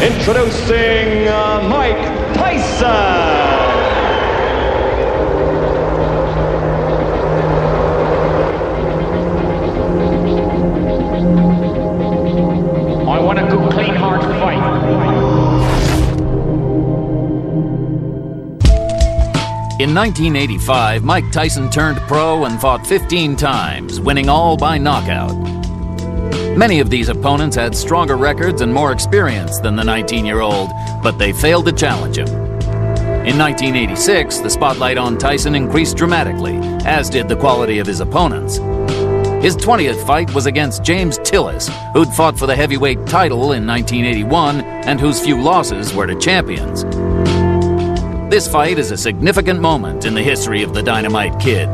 Introducing Mike Tyson. I want a good, clean, hard fight. In 1985, Mike Tyson turned pro and fought 15 times, winning all by knockout. Many of these opponents had stronger records and more experience than the 19-year-old, but they failed to challenge him. In 1986, the spotlight on Tyson increased dramatically, as did the quality of his opponents. His 20th fight was against James Tillis, who'd fought for the heavyweight title in 1981 and whose few losses were to champions. This fight is a significant moment in the history of the Dynamite Kid.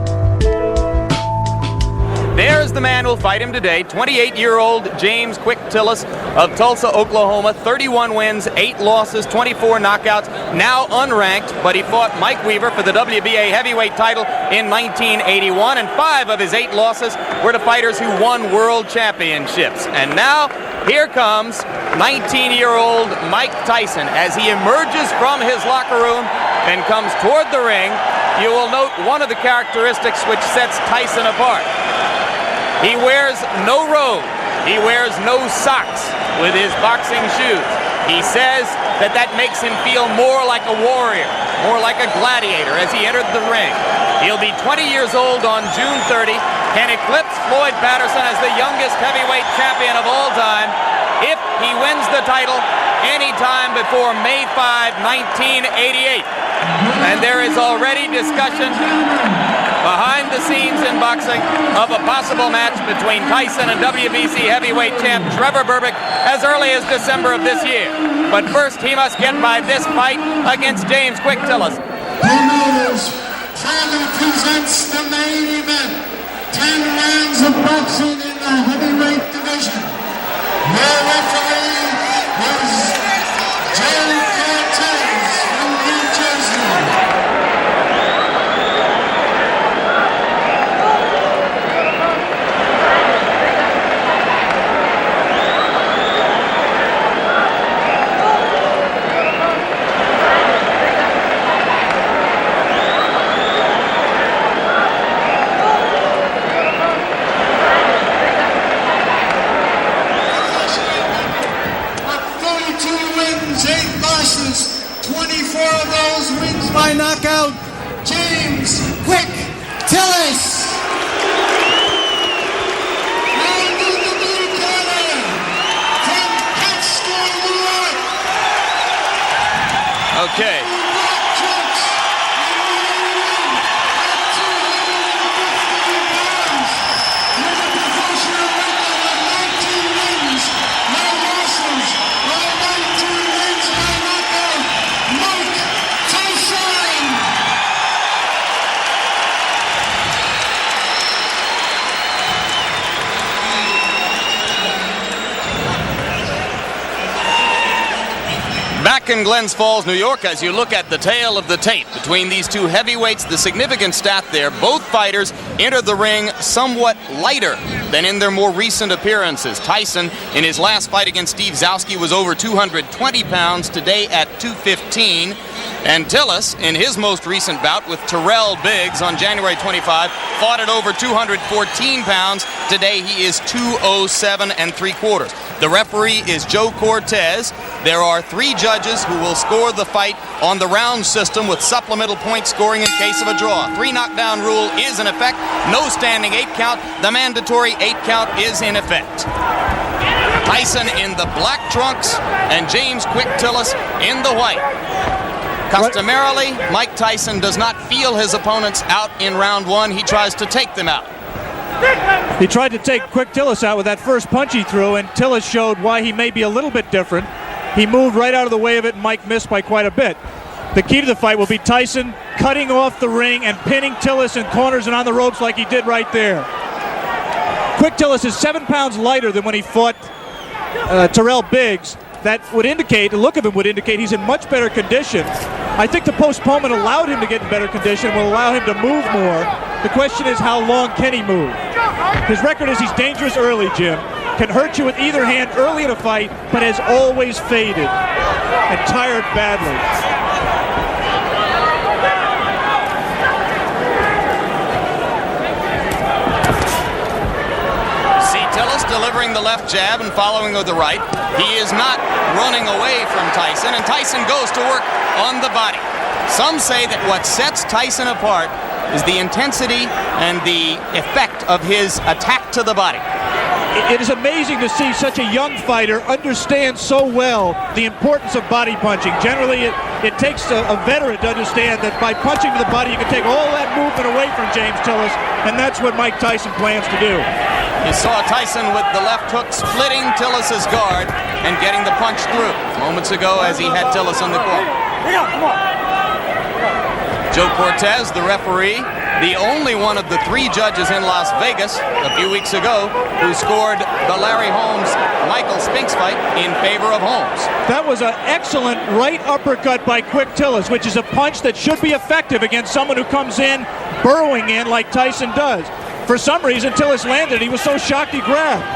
There's the man who'll fight him today, 28-year-old James "Quick" Tillis of Tulsa, Oklahoma. 31 wins, 8 losses, 24 knockouts, now unranked, but he fought Mike Weaver for the WBA heavyweight title in 1981, and 5 of his 8 losses were to fighters who won world championships. And now, here comes 19-year-old Mike Tyson as he emerges from his locker room and comes toward the ring. You will note one of the characteristics which sets Tyson apart. He wears no robe. He wears no socks with his boxing shoes. He says that makes him feel more like a warrior, more like a gladiator as he entered the ring. He'll be 20 years old on June 30, can eclipse Floyd Patterson as the youngest heavyweight champion of all time if he wins the title anytime before May 5, 1988. And there is already discussion behind the scenes in boxing of a possible match between Tyson and WBC heavyweight champ Trevor Berbick as early as December of this year. But first, he must get by this fight against James "Quick" Tillis. Promoters proudly presents the main event. 10 rounds of boxing in the heavyweight division. Your referee is Joe Cortez from New Jersey. By knockout, James "Quick" Tillis. And in the blue corner, from Pittsburgh, New York. Okay. Back in Glens Falls, New York, as you look at the tale of the tape between these two heavyweights, the significant stat there, both fighters entered the ring somewhat lighter than in their more recent appearances. Tyson, in his last fight against Steve Zowski, was over 220 pounds, today at 215. And Tillis, in his most recent bout with Terrell Biggs on January 25, fought at over 214 pounds. Today he is 207 3/4. The referee is Joe Cortez. There are 3 judges who will score the fight on the round system with supplemental point scoring in case of a draw. 3 knockdown rule is in effect. No standing 8 count. The mandatory 8 count is in effect. Tyson in the black trunks and James "Quick" Tillis in the white. Customarily, Mike Tyson does not feel his opponents out in round 1. He tries to take them out. He tried to take "Quick" Tillis out with that first punch he threw, and Tillis showed why he may be a little bit different. He moved right out of the way of it, and Mike missed by quite a bit. The key to the fight will be Tyson cutting off the ring and pinning Tillis in corners and on the ropes like he did right there. Quick Tillis is 7 pounds lighter than when he fought Terrell Biggs. That would indicate, the look of him would indicate he's in much better condition. I think the postponement allowed him to get in better condition, will allow him to move more. The question is, how long can he move? His record is he's dangerous early, Jim. can hurt you with either hand early in a fight, but has always faded and tired badly. See Tillis delivering the left jab and following with the right. He is not running away from Tyson, and Tyson goes to work on the body. Some say that what sets Tyson apart is the intensity and the effect of his attack to the body. It is amazing to see such a young fighter understand so well the importance of body punching. Generally, it takes a veteran to understand that by punching to the body, you can take all that movement away from James Tillis, and that's what Mike Tyson plans to do. You saw Tyson with the left hook splitting Tillis's guard and getting the punch through moments ago as he had Tillis on the corner. Joe Cortez, the referee, the only one of the 3 judges in Las Vegas a few weeks ago who scored the Larry Holmes-Michael Spinks fight in favor of Holmes. That was an excellent right uppercut by Quick Tillis, which is a punch that should be effective against someone who comes in, burrowing in like Tyson does. For some reason, Tillis landed. He was so shocked he grabbed.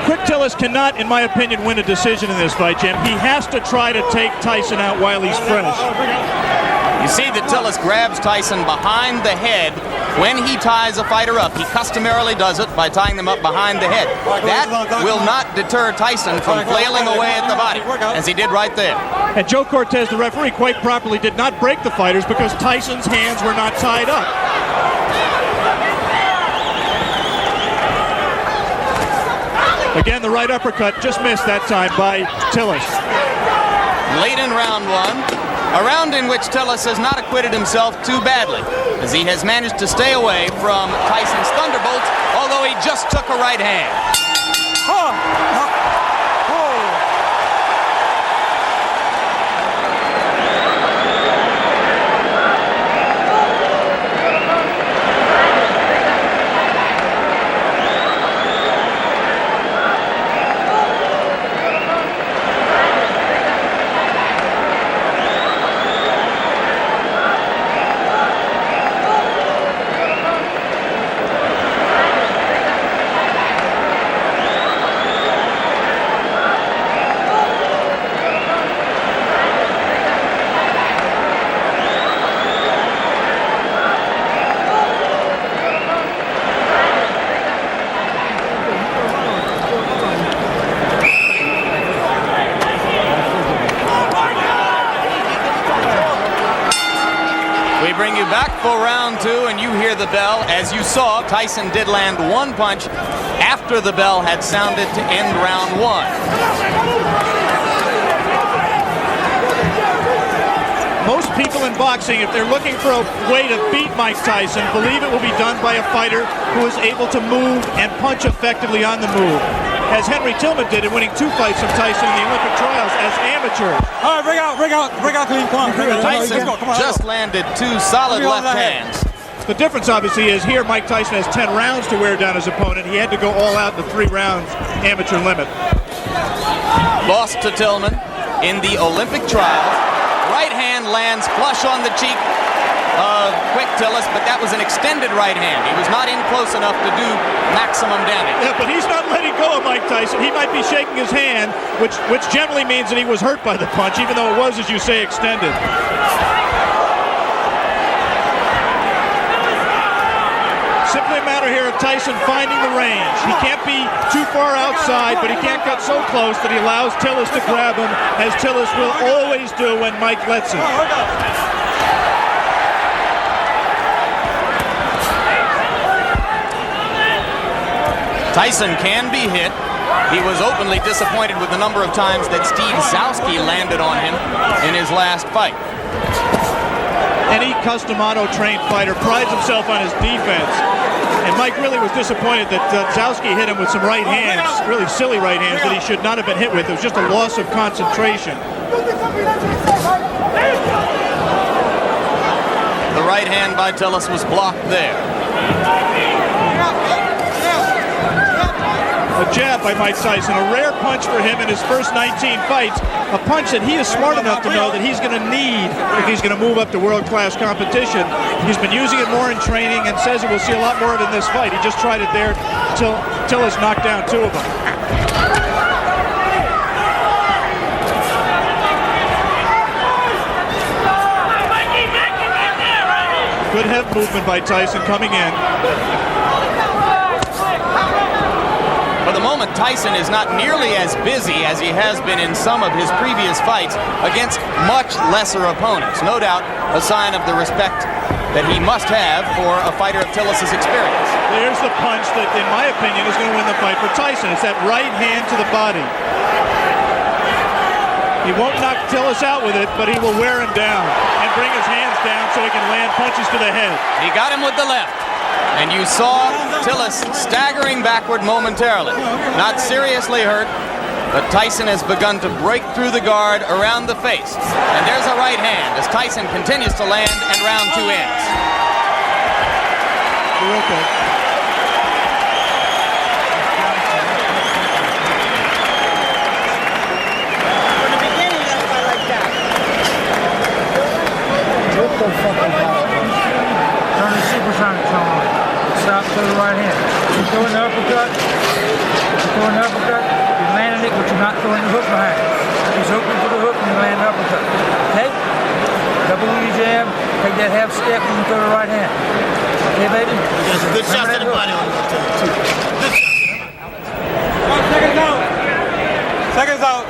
Quick Tillis cannot, in my opinion, win a decision in this fight, Jim. He has to try to take Tyson out while he's fresh. You see that Tillis grabs Tyson behind the head when he ties a fighter up. He customarily does it by tying them up behind the head. That will not deter Tyson from flailing away at the body, as he did right there. And Joe Cortez, the referee, quite properly did not break the fighters because Tyson's hands were not tied up. Again, the right uppercut just missed that time by Tillis. Late in round 1, a round in which Tillis has not acquitted himself too badly, as he has managed to stay away from Tyson's thunderbolts, although he just took a right hand. Bring you back for round 2, and you hear the bell. As you saw, Tyson did land 1 punch after the bell had sounded to end round 1. Most people in boxing, if they're looking for a way to beat Mike Tyson, believe it will be done by a fighter who is able to move and punch effectively on the move, as Henry Tillman did in winning 2 fights from Tyson in the Olympic trials as amateurs. All right, bring out clean. Come on. Tyson just landed 2 solid left hands. The difference, obviously, is here Mike Tyson has 10 rounds to wear down his opponent. He had to go all out in the 3 rounds amateur limit. Lost to Tillman in the Olympic trials. Right hand lands flush on the cheek of Quick Tillis, but that was an extended right hand. He was not in close enough to do maximum damage. Yeah, but he's not letting go of Mike Tyson. He might be shaking his hand, which generally means that he was hurt by the punch, even though it was, as you say, extended. Simply a matter here of Tyson finding the range. He can't be too far outside, but he can't get so close that he allows Tillis to grab him, as Tillis will always do when Mike lets him. Tyson can be hit. He was openly disappointed with the number of times that Steve Zowski landed on him in his last fight. Any custom auto-trained fighter prides himself on his defense. And Mike really was disappointed that Zowski hit him with some right hands, really silly right hands that he should not have been hit with. It was just a loss of concentration. The right hand by Tillis was blocked there. a jab by Mike Tyson, a rare punch for him in his first 19 fights, a punch that he is smart enough to know that he's going to need if he's going to move up to world-class competition. He's been using it more in training and says he will see a lot more of it in this fight. He just tried it there till Tillis knocked down 2 of them. Good head movement by Tyson coming in. For the moment, Tyson is not nearly as busy as he has been in some of his previous fights against much lesser opponents. No doubt a sign of the respect that he must have for a fighter of Tillis' experience. There's the punch that, in my opinion, is going to win the fight for Tyson. It's that right hand to the body. He won't knock Tillis out with it, but he will wear him down and bring his hands down so he can land punches to the head. He got him with the left. And you saw Tillis staggering backward momentarily. Not seriously hurt, but Tyson has begun to break through the guard around the face. And there's a right hand as Tyson continues to land and round 2 ends. Okay. Turn the supersonics on. Stop to the right hand. You're throwing the uppercut. You're landing it, but you're not throwing the hook behind it. He's hooking to the hook and you land the uppercut. Okay? Double your jab. Take that half step and you throw the right hand. Okay, baby? There's a good shot to the body on that too. Good shot. Seconds out. Seconds out.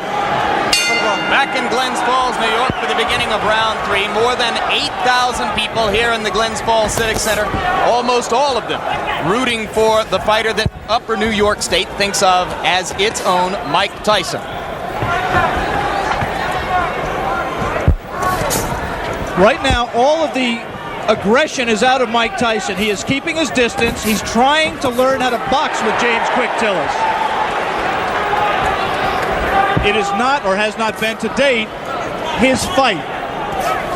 Back in Glens Falls, New York for the beginning of round 3. More than 8,000 people here in the Glens Falls Civic Center. Almost all of them rooting for the fighter that Upper New York State thinks of as its own Mike Tyson. Right now, all of the aggression is out of Mike Tyson. He is keeping his distance. He's trying to learn how to box with James Quick Tillis. It is not, or has not been to date, his fight.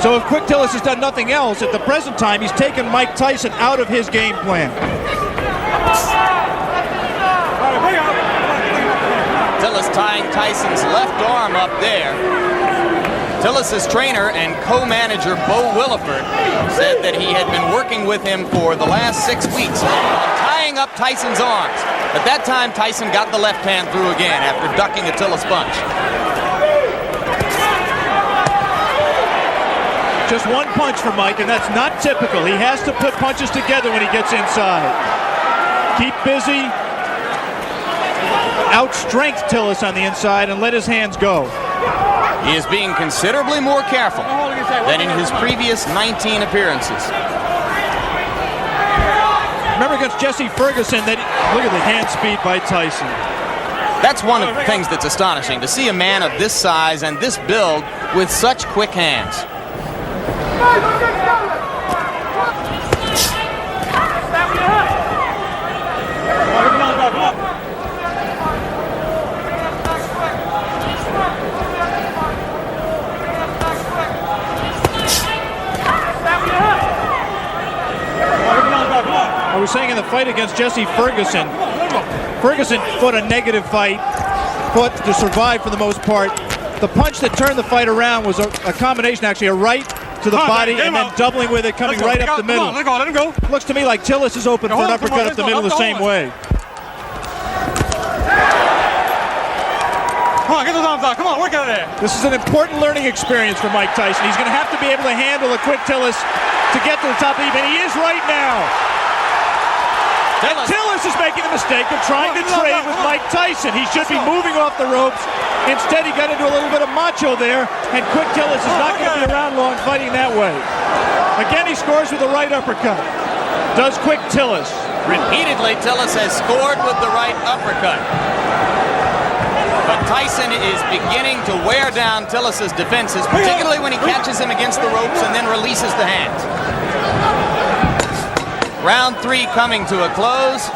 So if Quick Tillis has done nothing else, at the present time, he's taken Mike Tyson out of his game plan. Tillis tying Tyson's left arm up there. Tillis' trainer and co-manager Bo Williford said that he had been working with him for the last 6 weeks on tying up Tyson's arms. At that time, Tyson got the left hand through again after ducking a Tillis punch. Just one punch for Mike, and that's not typical. He has to put punches together when he gets inside. Keep busy. Outstrength Tillis on the inside and let his hands go. He is being considerably more careful than in his previous 19 appearances. Remember against Jesse Ferguson, that look at the hand speed by Tyson. That's one of the things that's astonishing, to see a man of this size and this build with such quick hands. I was saying in the fight against Jesse Ferguson, Ferguson fought a negative fight, fought to survive for the most part. The punch that turned the fight around was a combination, actually, a right to the body and then doubling with it, coming right up the middle. Let him go. Looks to me like Tillis is open for an uppercut up the middle the same way. Come on, get those arms out. Come on, work out of there. This is an important learning experience for Mike Tyson. He's going to have to be able to handle a Quick Tillis to get to the top of the event. He is right now. And Tillis is making the mistake of trying to trade with Mike Tyson. He should be moving off the ropes. Instead, he got into a little bit of macho there, and Quick Tillis is not going to be around long fighting that way. Again, he scores with a right uppercut. Does Quick Tillis. Repeatedly, Tillis has scored with the right uppercut. But Tyson is beginning to wear down Tillis' defenses, particularly when he catches him against the ropes and then releases the hands. Round 3 coming to a close,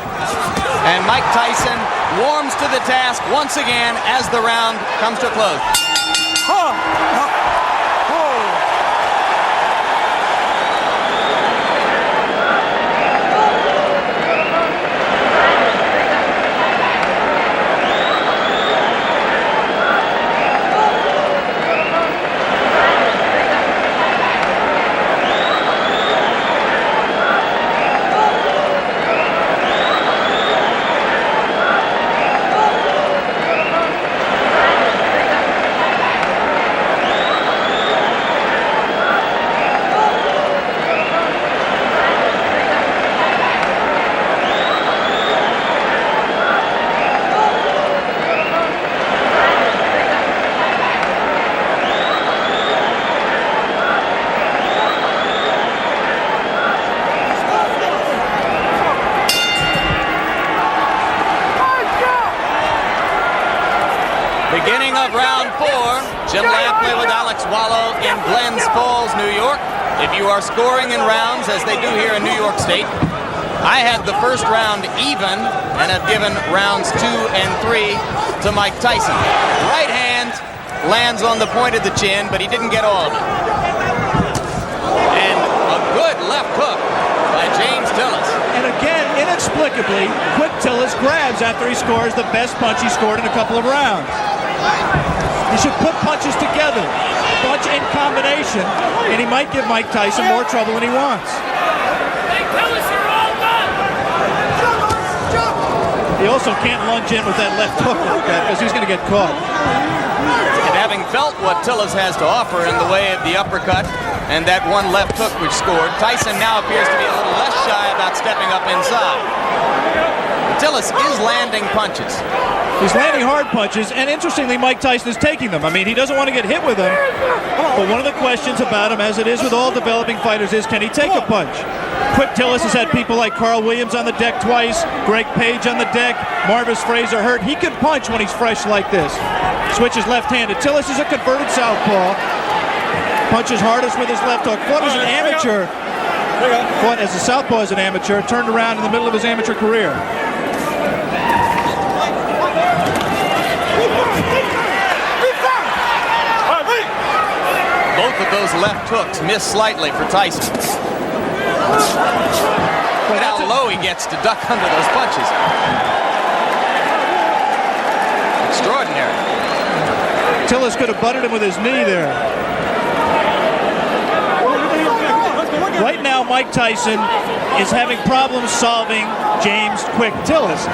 and Mike Tyson warms to the task once again as the round comes to a close. Jim Lampley with Alex Wallow in Glens Falls, New York. If you are scoring in rounds, as they do here in New York State, I had the first round even and have given rounds 2 and 3 to Mike Tyson. Right hand lands on the point of the chin, but he didn't get all of it. And a good left hook by James Tillis. And again, inexplicably, Quick Tillis grabs after he scores the best punch he scored in a couple of rounds. You should put punches together, punch in combination, and he might give Mike Tyson more trouble than he wants. He also can't lunge in with that left hook like that because he's going to get caught. And having felt what Tillis has to offer in the way of the uppercut and that one left hook which scored, Tyson now appears to be a little less shy about stepping up inside. Tillis is landing punches. He's landing hard punches, and interestingly, Mike Tyson is taking them. I mean, he doesn't want to get hit with them, but one of the questions about him, as it is with all developing fighters, is can he take a punch? Quick Tillis has had people like Carl Williams on the deck twice, Greg Page on the deck, Marvis Fraser hurt. He can punch when he's fresh like this. Switches left-handed. Tillis is a converted southpaw. Punches hardest with his left hook. Fought as an amateur. Fought as a southpaw as an amateur. Turned around in the middle of his amateur career. Both of those left hooks miss slightly for Tyson. Look at how low he gets to duck under those punches. Extraordinary. Tillis could have butted him with his knee there. Right now, Mike Tyson is having problems solving James Quick Tillis.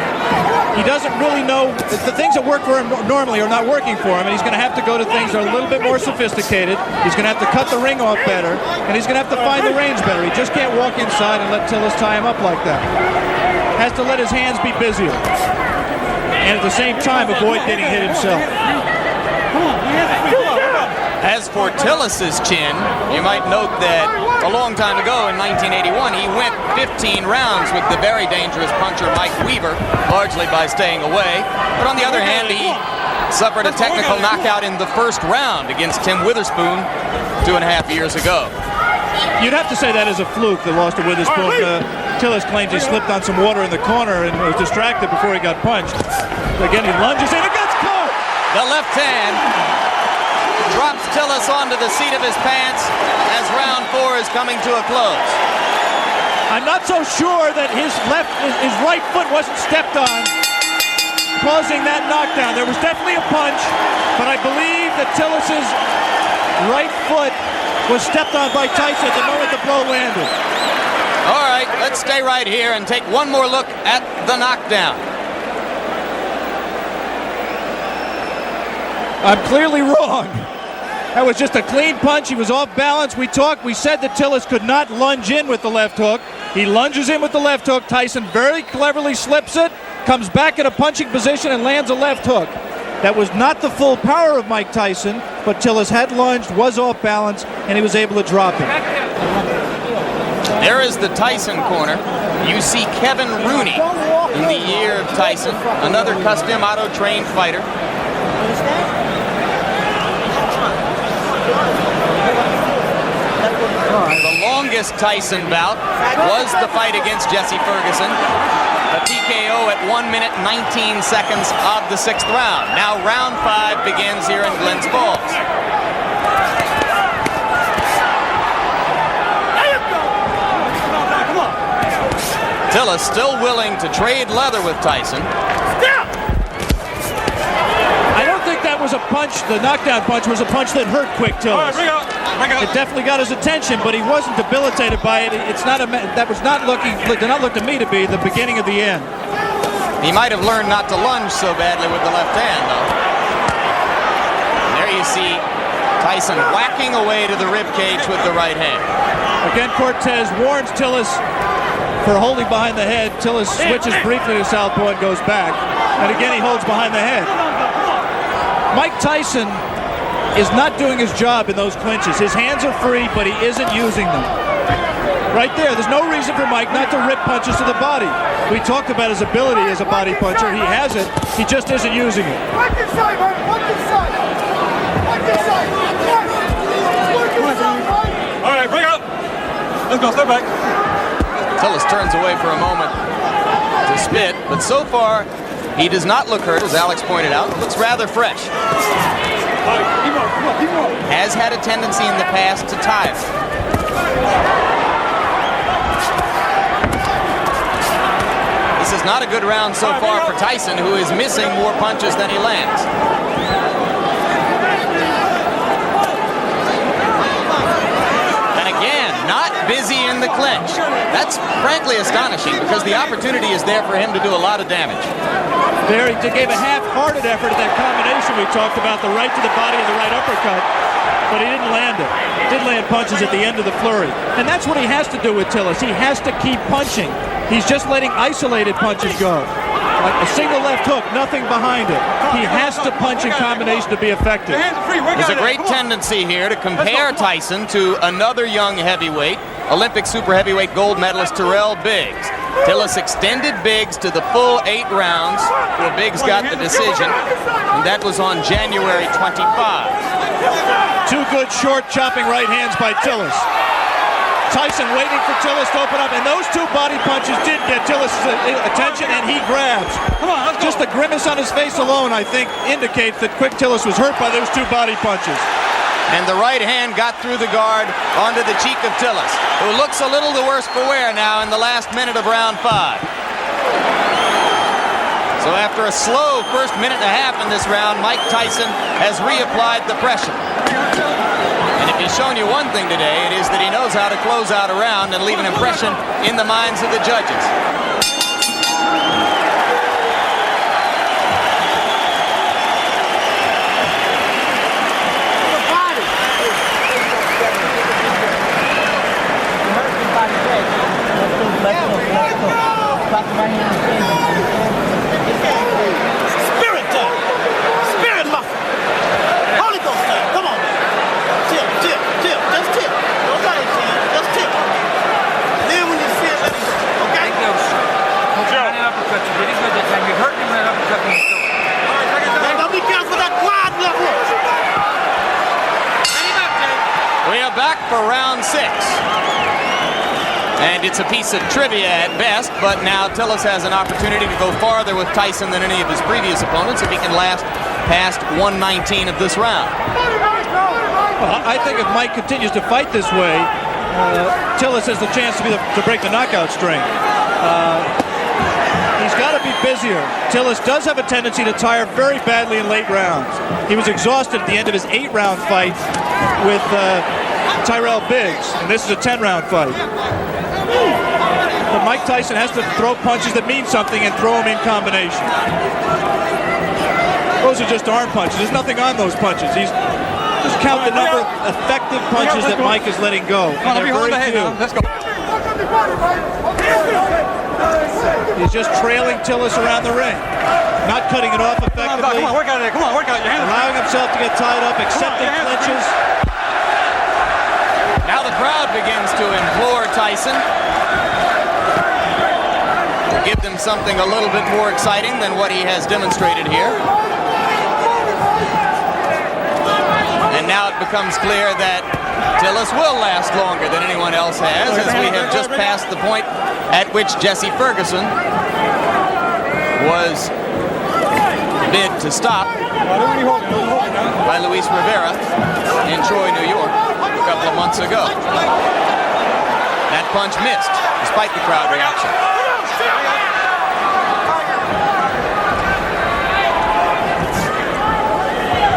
He doesn't really know the things that work for him normally are not working for him, and he's going to have to go to things that are a little bit more sophisticated. He's going to have to cut the ring off better, and he's going to have to find the range better. He just can't walk inside and let Tillis tie him up like that. Has to let his hands be busier, and at the same time avoid getting hit himself. As for Tillis's chin, you might note that a long time ago in 1981, he went 15 rounds with the very dangerous puncher Mike Weaver, largely by staying away. But on the other hand, he suffered a technical knockout in the first round against Tim Witherspoon 2.5 years ago. You'd have to say that is a fluke, the loss to Witherspoon. Tillis claims he slipped on some water in the corner and was distracted before he got punched. Again, he lunges in and gets caught! The left hand drops Tillis onto the seat of his pants as round 4 is coming to a close. I'm not so sure that his right foot wasn't stepped on, causing that knockdown. There was definitely a punch, but I believe that Tillis's right foot was stepped on by Tyson at the moment the blow landed. All right, let's stay right here and take one more look at the knockdown. I'm clearly wrong. That was just a clean punch. He was off balance. We said that Tillis could not lunge in with the left hook. He lunges in with the left hook. Tyson very cleverly slips it, comes back in a punching position and lands a left hook. That was not the full power of Mike Tyson, but Tillis had lunged, was off balance, and he was able to drop it. There is the Tyson corner. You see Kevin Rooney in the year of Tyson, another custom auto-trained fighter. The longest Tyson bout was the fight against Jesse Ferguson, a TKO at 1 minute 19 seconds of the 6th round. Now round 5 begins here in Glens Falls. Tillis still willing to trade leather with Tyson. I don't think that was a punch. The knockdown punch was a punch that hurt Quick Tillis. It definitely got his attention, but he wasn't debilitated by it. It's not that was not looking. Did not look to me to be the beginning of the end. He might have learned not to lunge so badly with the left hand, though. And there you see Tyson whacking away to the rib cage with the right hand. Again, Cortez warns Tillis for holding behind the head. Tillis switches briefly to southpaw and goes back. And again, he holds behind the head. Mike Tyson is not doing his job in those clinches. His hands are free, but he isn't using them. Right there, there's no reason for Mike not to rip punches to the body. We talked about his ability as a body puncher. He has it. He just isn't using it. All right, bring it up. Let's go, step back. Tillis turns away for a moment to spit, but so far he does not look hurt, as Alex pointed out. Looks rather fresh. Has had a tendency in the past to tire. This is not a good round so far for Tyson, who is missing more punches than he lands. And again, not busy in the clinch. That's frankly astonishing because the opportunity is there for him to do a lot of damage. There, he gave a half-hearted effort at that combination we talked about, the right to the body and the right uppercut, but he didn't land it. Did land punches at the end of the flurry. And that's what he has to do with Tillis. He has to keep punching. He's just letting isolated punches go. Like a single left hook, nothing behind it. He has to punch in combination to be effective. There's a great tendency here to compare Tyson to another young heavyweight, Olympic super heavyweight gold medalist Terrell Biggs. Tillis extended Biggs to the full 8 rounds, where Biggs got the decision, and that was on January 25. 2 good short chopping right hands by Tillis. Tyson waiting for Tillis to open up, and those 2 body punches did get Tillis' attention, and he grabs. Come on, let's go. Just the grimace on his face alone, I think, indicates that Quick Tillis was hurt by those 2 body punches. And the right hand got through the guard onto the cheek of Tillis, who looks a little the worse for wear now in the last minute of round 5. So after a slow first minute and a half in this round, Mike Tyson has reapplied the pressure. And if he's shown you one thing today, it is that he knows how to close out a round and leave an impression in the minds of the judges. Spirit time. Spirit muscle. Holy Ghost time. Come on, man. Tip. Just tip. Don't let it jam. Just tip. Then when you see it, let it go. Okay? Uppercut you did. He's good that time. You hurt him with that uppercut when you threw it. Now be careful with that quad left hook. We are back for round 6. And it's a piece of trivia at best, but now Tillis has an opportunity to go farther with Tyson than any of his previous opponents if he can last past 119 of this round. Well, I think if Mike continues to fight this way, Tillis has the chance to break the knockout string. He's got to be busier. Tillis does have a tendency to tire very badly in late rounds. He was exhausted at the end of his 8-round fight with Tyrell Biggs, and this is a 10-round fight. But Mike Tyson has to throw punches that mean something and throw them in combination. Those are just arm punches. There's nothing on those punches. He's just count the number of effective punches that Mike is letting go. And they're very few. Let's go. He's just trailing Tillis around the ring, not cutting it off effectively. Come on, work out there. Come on, work out your hands. Allowing himself to get tied up, accepting clinches. Now the crowd begins to implore Tyson to give them something a little bit more exciting than what he has demonstrated here. And now it becomes clear that Tillis will last longer than anyone else has, as we have just passed the point at which Jesse Ferguson was bid to stop by Luis Rivera in Troy, New York, a couple of months ago. That punch missed, despite the crowd reaction.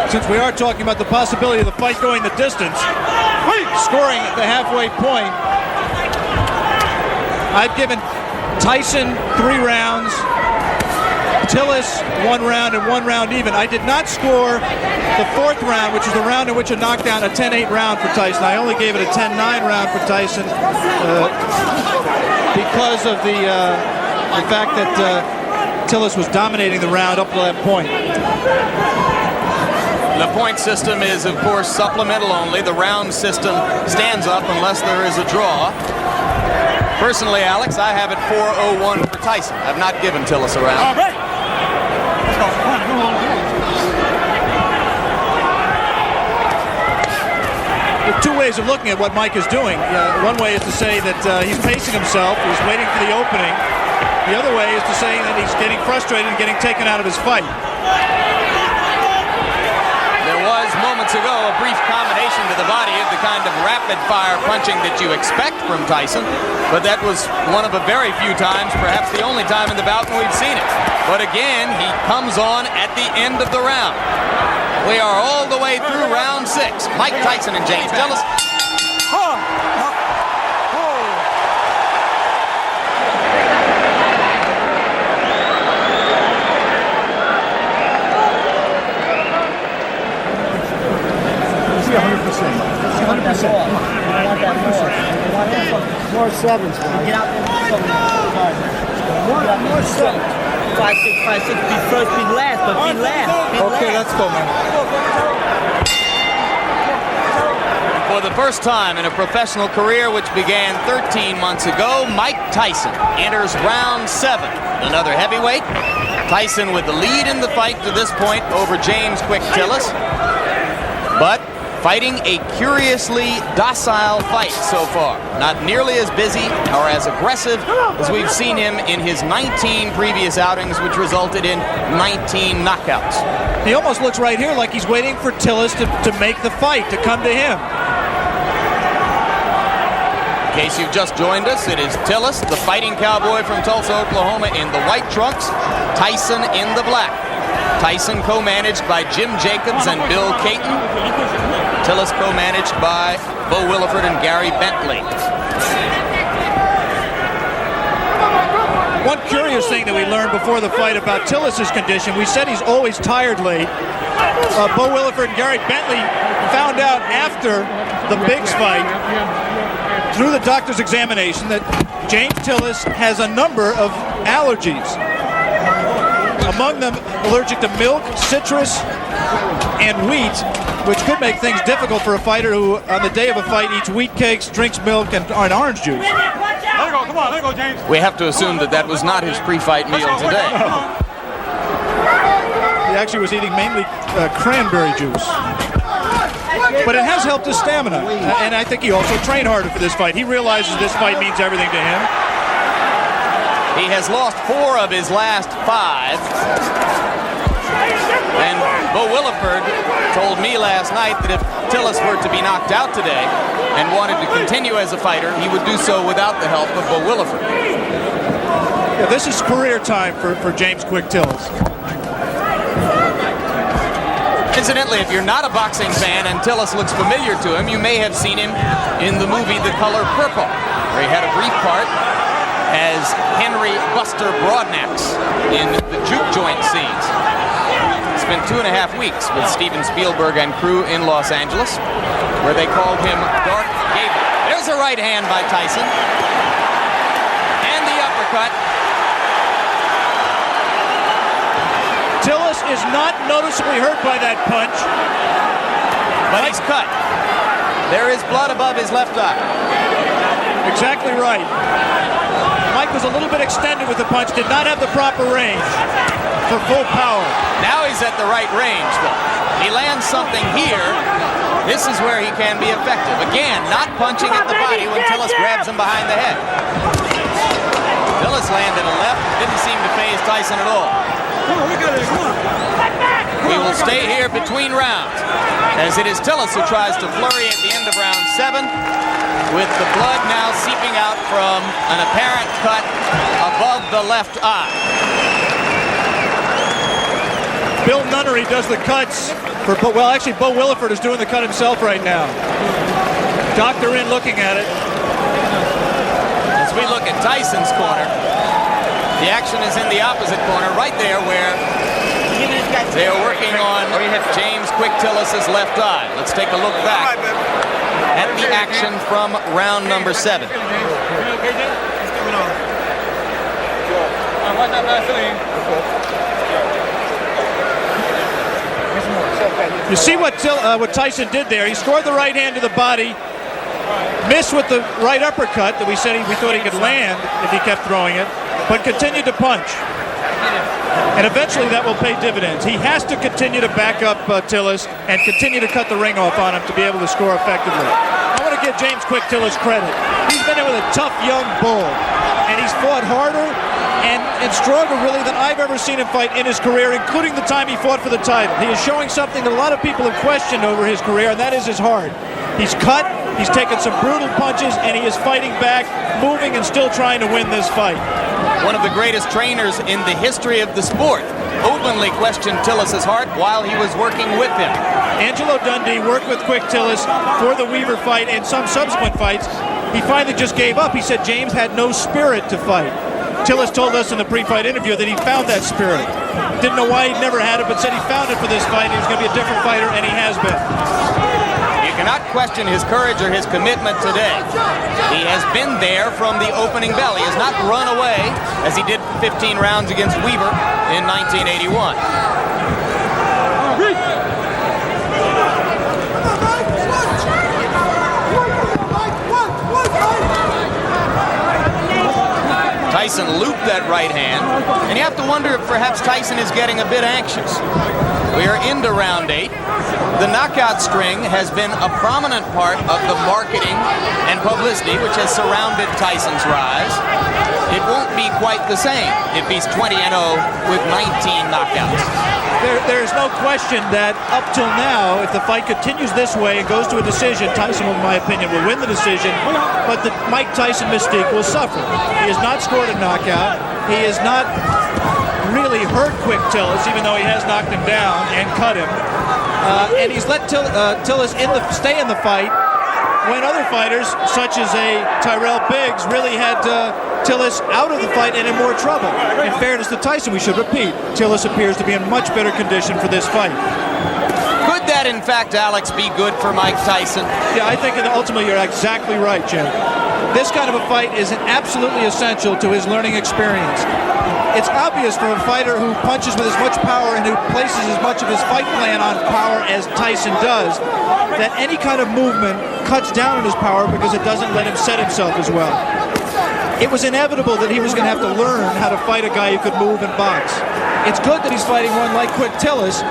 Since we are talking about the possibility of the fight going the distance, scoring at the halfway point, I've given Tyson 3 rounds, Tillis 1 round, and 1 round even. I did not score the 4th round, which is the round in which a knockdown, a 10-8 round for Tyson. I only gave it a 10-9 round for Tyson because of the fact that Tillis was dominating the round up to that point. The point system is, of course, supplemental only. The round system stands up unless there is a draw. Personally, Alex, I have it 4-0-1 for Tyson. I've not given Tillis a round. All right. Let's go. Come on, There are two ways of looking at what Mike is doing. One way is to say that he's pacing himself, he's waiting for the opening. The other way is to say that he's getting frustrated and getting taken out of his fight. There was moments ago a brief combination to the body of the kind of rapid-fire punching that you expect from Tyson, but that was one of a very few times, perhaps the only time in the bout when we've seen it. But again, he comes on at the end of the round. We are all the way through round 6. Mike Tyson and James Tillis. More sevens. Get out there. More sevens. 5, 6, 5, 6. Be first, be last, but be last. Okay, let's go, man. For the first time in a professional career, which began 13 months ago, Mike Tyson enters round 7. Another heavyweight. Tyson with the lead in the fight to this point over James Quick Tillis. But fighting a curiously docile fight so far. Not nearly as busy or as aggressive as we've seen him in his 19 previous outings, which resulted in 19 knockouts. He almost looks right here like he's waiting for Tillis to make the fight, to come to him. In case you've just joined us, it is Tillis, the fighting cowboy from Tulsa, Oklahoma, in the white trunks, Tyson in the black. Tyson co-managed by Jim Jacobs and Bill Caton. Tillis co-managed by Bo Williford and Gary Bentley. One curious thing that we learned before the fight about Tillis' condition, we said he's always tired late. Bo Williford and Gary Bentley found out after the Biggs fight, through the doctor's examination, that James Tillis has a number of allergies. Among them, allergic to milk, citrus, and wheat, which could make things difficult for a fighter who, on the day of a fight, eats wheat cakes, drinks milk, and orange juice. Let it go, come on, let it go, James. We have to assume that that was not his pre-fight meal today. He actually was eating mainly cranberry juice. But it has helped his stamina, and I think he also trained harder for this fight. He realizes this fight means everything to him. He has lost 4 of his last 5. And Bo Williford told me last night that if Tillis were to be knocked out today and wanted to continue as a fighter, he would do so without the help of Bo Williford. Yeah, this is career time for James Quick Tillis. Incidentally, if you're not a boxing fan and Tillis looks familiar to him, you may have seen him in the movie The Color Purple, where he had a brief part as Henry Buster Broadnax in the juke joint scenes. Spent 2.5 weeks with Steven Spielberg and crew in Los Angeles, where they called him Dark Gable. There's a right hand by Tyson. And the uppercut. Tillis is not noticeably hurt by that punch. But he's cut. There is blood above his left eye. Exactly right. Mike was a little bit extended with the punch, did not have the proper range for full power. Now he's at the right range, though. He lands something here. This is where he can be effective. Again, not punching at the body when Tillis grabs him behind the head. Tillis landed a left, didn't seem to faze Tyson at all. We will stay here between rounds, as it is Tillis who tries to flurry at the end of round 7, with the blood now seeping out from an apparent cut above the left eye. Bill Nunnery does the cuts for, well, actually Bo Williford is doing the cut himself right now. Doctor in looking at it. As we look at Tyson's corner, the action is in the opposite corner, right there where they are working on James Quick Tillis' left eye. Let's take a look back at the action from round number 7. You see what Tyson did there. He scored the right hand to the body, missed with the right uppercut that we thought he could land if he kept throwing it, but continued to punch. And eventually that will pay dividends. He has to continue to back up Tillis and continue to cut the ring off on him to be able to score effectively. I want to give James Quick Tillis credit. He's been in with a tough young bull, and he's fought harder and stronger really than I've ever seen him fight in his career, including the time he fought for the title. He is showing something that a lot of people have questioned over his career, and that is his heart. He's cut, he's taken some brutal punches, and he is fighting back, moving and still trying to win this fight. One of the greatest trainers in the history of the sport openly questioned Tillis' heart while he was working with him. Angelo Dundee worked with Quick Tillis for the Weaver fight and some subsequent fights. He finally just gave up. He said James had no spirit to fight. Tillis told us in the pre-fight interview that he found that spirit. Didn't know why he'd never had it, but said he found it for this fight. He was going to be a different fighter, and he has been. You cannot question his courage or his commitment today. He has been there from the opening bell. He has not run away as he did 15 rounds against Weaver in 1981. Tyson looped that right hand, and you have to wonder if perhaps Tyson is getting a bit anxious. We are into round 8. The knockout string has been a prominent part of the marketing and publicity which has surrounded Tyson's rise. It won't be quite the same if he's 20-0 with 19 knockouts. There's no question that up till now, if the fight continues this way and goes to a decision, Tyson, in my opinion, will win the decision, but the Mike Tyson mystique will suffer. He has not scored a knockout. He has not really hurt Quick Tillis, even though he has knocked him down and cut him. And he's let Tillis stay in the fight when other fighters, such as a Tyrell Biggs, really had Tillis out of the fight and in more trouble. In fairness to Tyson, we should repeat, Tillis appears to be in much better condition for this fight. Could that, in fact, Alex, be good for Mike Tyson? Yeah, I think ultimately you're exactly right, Jim. This kind of a fight is absolutely essential to his learning experience. It's obvious for a fighter who punches with as much power and who places as much of his fight plan on power as Tyson does, that any kind of movement cuts down on his power because it doesn't let him set himself as well. It was inevitable that he was going to have to learn how to fight a guy who could move and box. It's good that he's fighting one like Quick Tillis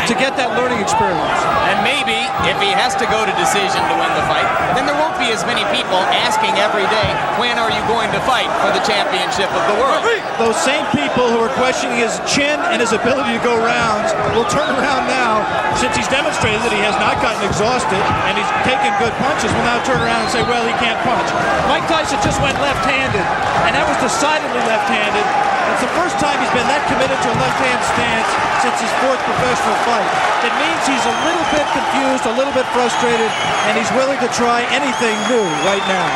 to get that learning experience. And maybe if he has to go to decision to win the fight, then there won't be as many people asking every day, when are you going to fight for the championship of the world? Those same people who are questioning his chin and his ability to go rounds will turn around now, since he's demonstrated that he has not gotten exhausted and he's taken good punches, will now turn around and say, well, he can't punch. Mike Tyson just went left-handed, and that was decidedly left-handed. It's the first time he's been that committed to a left-hand stance since his 4th professional fight. It means he's a little bit confused, a little bit frustrated, and he's willing to try anything new right now.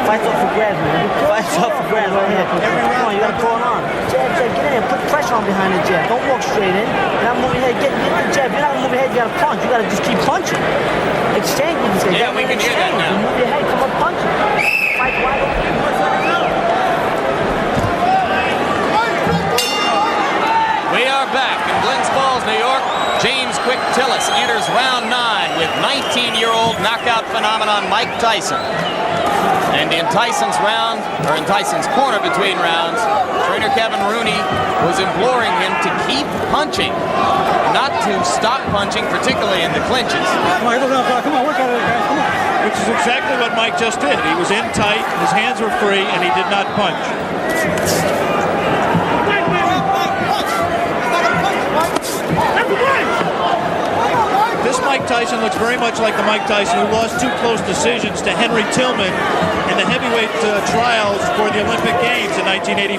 Fights up for grabs, man. Fights up for grabs right here. Come on, you gotta pull it on. Jab, get in. Put pressure on behind the jab. Don't walk straight in. You're not moving your head. Get the jab. You're not moving your head. You gotta punch. You gotta just keep punching. Exchange with this guy. Yeah, we can hear that now. You move your head. Come up, punch it. Fight wide open. We are back in Glens Falls, New York. James Quick Tillis enters round 9 with 19-year-old knockout phenomenon Mike Tyson. And in Tyson's round, or in Tyson's corner between rounds, trainer Kevin Rooney was imploring him to keep punching, not to stop punching, particularly in the clinches. Come on, work at it, guys. Come on. Which is exactly what Mike just did. He was in tight, his hands were free, and he did not punch. This Mike Tyson looks very much like the Mike Tyson who lost 2 close decisions to Henry Tillman in the heavyweight trials for the Olympic Games in 1984.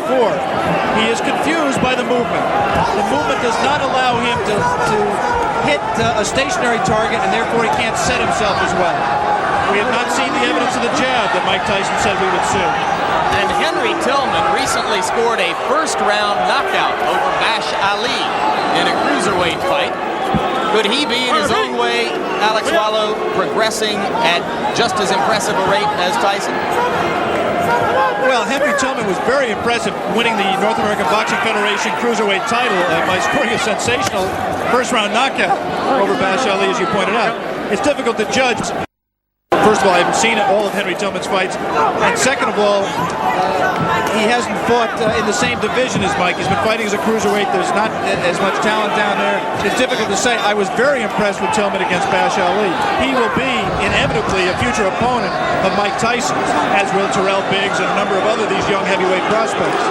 He is confused by the movement. The movement does not allow him to hit a stationary target, and therefore he can't set himself as well. We have not seen the evidence of the jab that Mike Tyson said we would see. And Henry Tillman recently scored a first-round knockout over Bash Ali in a cruiserweight fight. Could he be, in his own way, Alex Wallow, progressing at just as impressive a rate as Tyson? Well, Henry Tillman was very impressive winning the North American Boxing Federation Cruiserweight title by scoring a sensational first-round knockout over Bash Ali, as you pointed out. It's difficult to judge. First of all, I haven't seen all of Henry Tillman's fights. And second of all, he hasn't fought in the same division as Mike. He's been fighting as a cruiserweight. There's not as much talent down there. It's difficult to say. I was very impressed with Tillman against Bash Ali. He will be inevitably a future opponent of Mike Tyson, as will Terrell Biggs and a number of other these young heavyweight prospects.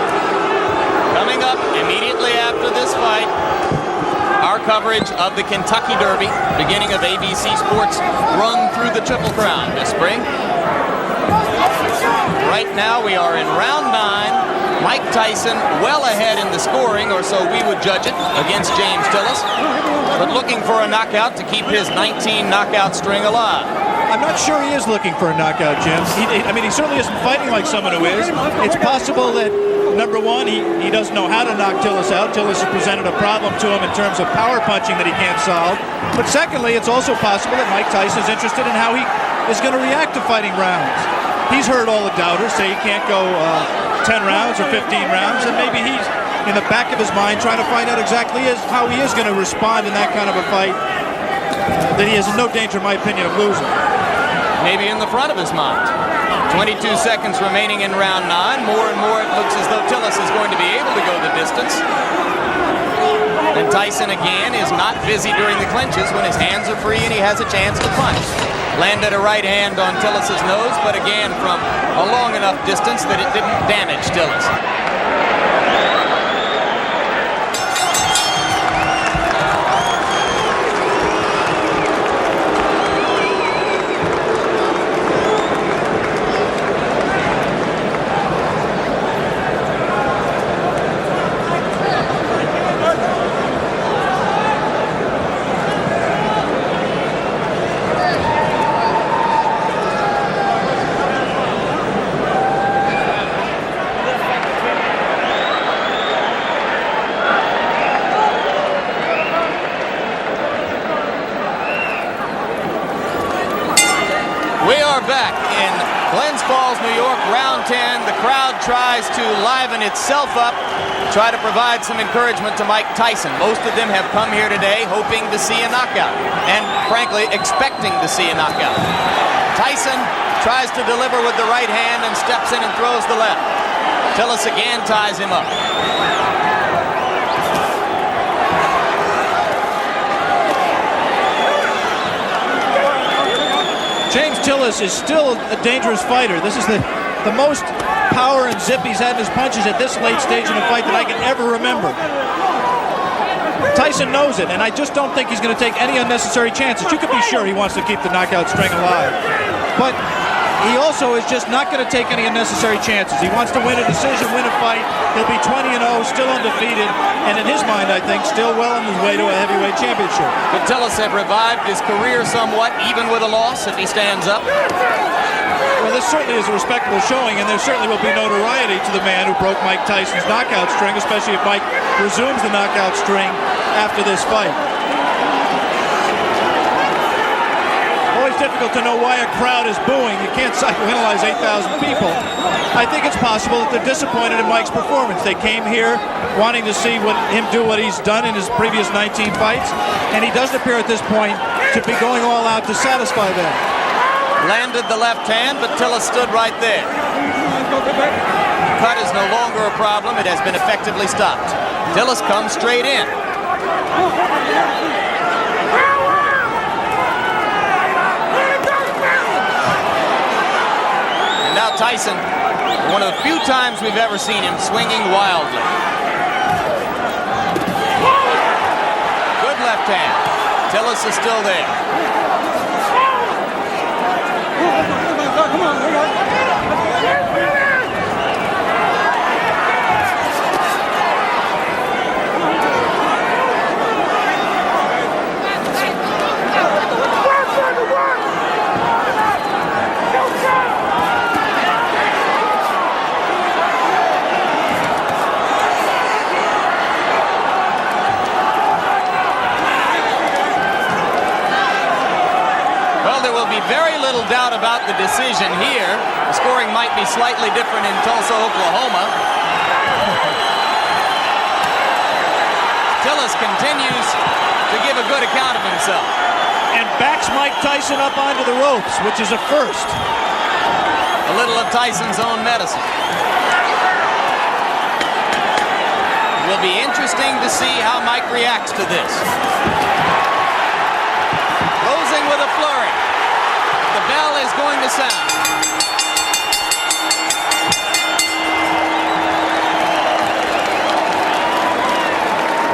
Coming up immediately after this fight, our coverage of the Kentucky Derby, beginning of ABC Sports' run through the Triple Crown this spring. Right now we are in round 9. Mike Tyson well ahead in the scoring, or so we would judge it, against James Tillis, but looking for a knockout to keep his 19 knockout string alive. I'm not sure he is looking for a knockout, Jim. He certainly isn't fighting like someone who is. It's possible that, number one, he doesn't know how to knock Tillis out. Tillis has presented a problem to him in terms of power punching that he can't solve. But secondly, it's also possible that Mike Tyson is interested in how he is going to react to fighting rounds. He's heard all the doubters say he can't go 10 rounds or 15 rounds, and maybe he's in the back of his mind trying to find out exactly how he is going to respond in that kind of a fight that he is in no danger, in my opinion, of losing. Maybe in the front of his mind. 22 seconds remaining in round 9. More and more it looks as though Tillis is going to be able to go the distance. And Tyson again is not busy during the clinches when his hands are free and he has a chance to punch. Landed a right hand on Tillis' nose, but again from a long enough distance that it didn't damage Tillis. Back in Glens Falls, New York, round 10. The crowd tries to liven itself up, try to provide some encouragement to Mike Tyson. Most of them have come here today hoping to see a knockout and, frankly, expecting to see a knockout. Tyson tries to deliver with the right hand and steps in and throws the left. Tillis again ties him up. James Tillis is still a dangerous fighter. This is the most power and zip he's had in his punches at this late stage in a fight that I can ever remember. Tyson knows it, and I just don't think he's going to take any unnecessary chances. You can be sure he wants to keep the knockout string alive. But he also is just not going to take any unnecessary chances. He wants to win a decision, win a fight. He'll be 20-0, still undefeated, and in his mind, I think, still well on his way to a heavyweight championship. Could Tillis have revived his career somewhat, even with a loss, if he stands up? Well, this certainly is a respectable showing, and there certainly will be notoriety to the man who broke Mike Tyson's knockout string, especially if Mike resumes the knockout string after this fight. Always difficult to know why a crowd is booing. You can't psychoanalyze 8,000 people. I think it's possible that they're disappointed in Mike's performance. They came here wanting to see him do what he's done in his previous 19 fights, and he doesn't appear at this point to be going all out to satisfy them. Landed the left hand, but Tillis stood right there. Cut is no longer a problem. It has been effectively stopped. Tillis comes straight in. And now Tyson, one of the few times we've ever seen him swinging wildly. Good left hand. Tillis is still there. Come on, we go. Very little doubt about the decision here. scoring might be slightly different in Tulsa, Oklahoma. Tillis continues to give a good account of himself. And backs Mike Tyson up onto the ropes, which is a first. A little of Tyson's own medicine. It will be interesting to see how Mike reacts to this. Closing with a flurry. The bell is going to sound.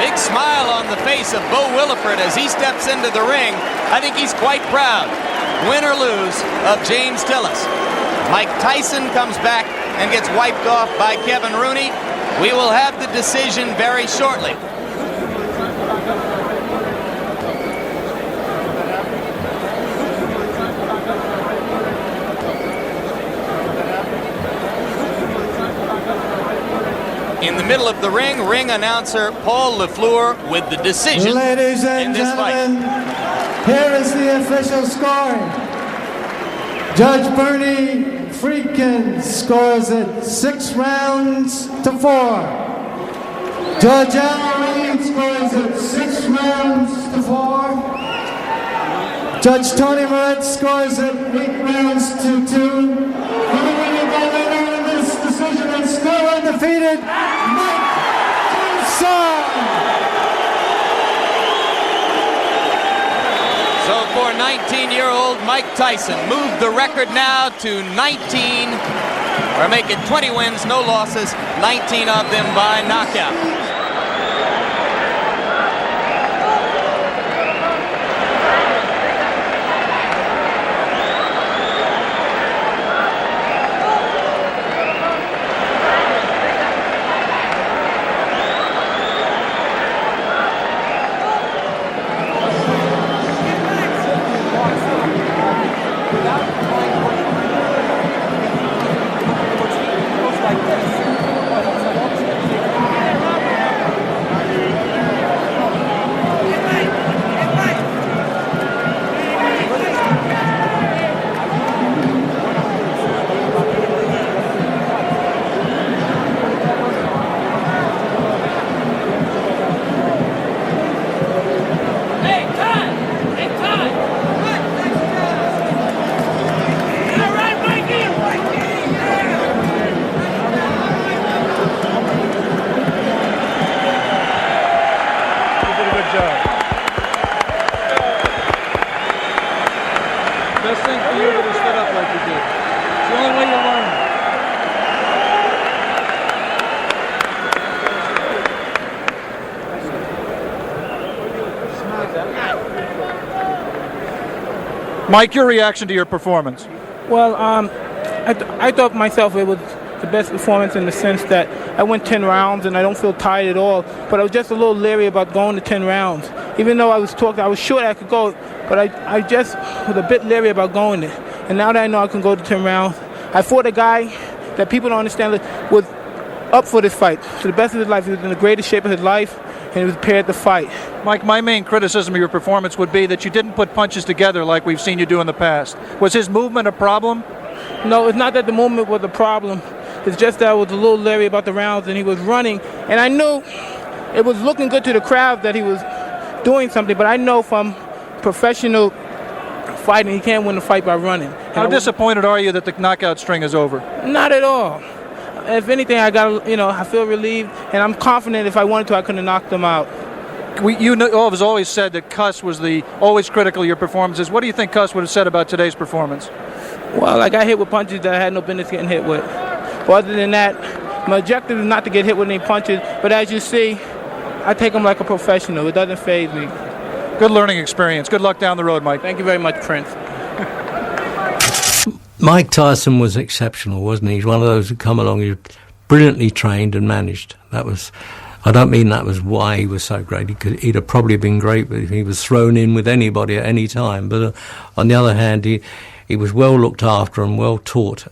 Big smile on the face of Bo Williford as he steps into the ring. I think he's quite proud, win or lose, of James Tillis. Mike Tyson comes back and gets wiped off by Kevin Rooney. We will have the decision very shortly. In the middle of the ring announcer Paul LaFleur with the decision. Ladies and gentlemen, here is the official score. Judge Bernie Friedkin scores it 6 rounds to 4. Judge Al Reed scores it 6 rounds to 4. Judge Tony Moretz scores it 8 rounds to 2. In this decision and still undefeated, Mike Tyson. So for 19-year-old Mike Tyson, moved the record now to 19, or make it 20 wins, no losses, 19 of them by knockout. Best thing for you to stood up like you did. It's the only way you learn. Mike, your reaction to your performance? Well, I thought myself it was the best performance in the sense that I went 10 rounds and I don't feel tired at all. But I was just a little leery about going to 10 rounds. Even though I was sure I could go, but I just was a bit leery about going there. And now that I know I can go to 10 rounds, I fought a guy that people don't understand was up for this fight. To the best of his life, he was in the greatest shape of his life, and he was prepared to fight. Mike, my main criticism of your performance would be that you didn't put punches together like we've seen you do in the past. Was his movement a problem? No, it's not that the movement was a problem. It's just that I was a little leery about the rounds, and he was running. And I knew it was looking good to the crowd that he was doing something, but I know from professional fighting, he can't win a fight by running. How disappointed are you that the knockout string is over? Not at all. If anything, I feel relieved, and I'm confident if I wanted to, I could have knocked them out. You have always said that Cuss was always critical of your performances. What do you think Cuss would have said about today's performance? Well, I got hit with punches that I had no business getting hit with. But other than that, my objective is not to get hit with any punches, but as you see, I take them like a professional. It doesn't faze me. Good learning experience. Good luck down the road, Mike. Thank you very much, Prince. Mike Tyson was exceptional, wasn't he? He's one of those who come along, he was brilliantly trained and managed. I don't mean that was why he was so great. He'd have probably been great if he was thrown in with anybody at any time. But on the other hand, he was well looked after and well taught,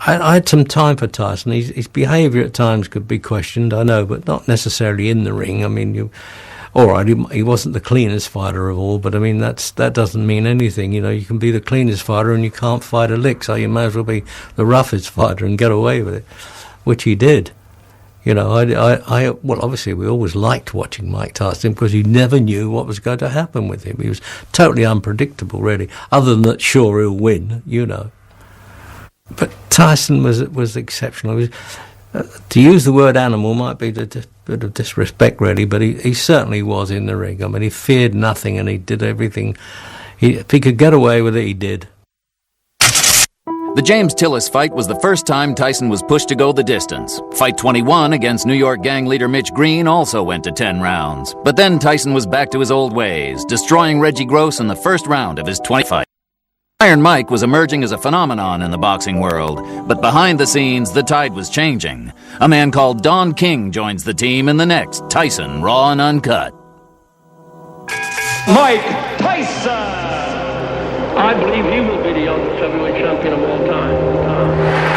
I had some time for Tyson. His behaviour at times could be questioned, I know, but not necessarily in the ring. I mean, all right, he wasn't the cleanest fighter of all, but I mean, that doesn't mean anything. You know, you can be the cleanest fighter and you can't fight a lick, so you may as well be the roughest fighter and get away with it, which he did. You know, well, obviously we always liked watching Mike Tyson because you never knew what was going to happen with him. He was totally unpredictable, really, other than that, sure, he'll win, you know. But Tyson was exceptional. He was, to use the word animal might be a bit of disrespect, really, but he certainly was in the ring. I mean, he feared nothing and he did everything. If he could get away with it, he did. The James Tillis fight was the first time Tyson was pushed to go the distance. Fight 21 against New York gang leader Mitch Green also went to 10 rounds. But then Tyson was back to his old ways, destroying Reggie Gross in the first round of his 20 fight. Iron Mike was emerging as a phenomenon in the boxing world, but behind the scenes, the tide was changing. A man called Don King joins the team in the next Tyson Raw and Uncut. Mike Tyson! I believe he will be the youngest heavyweight champion of all time.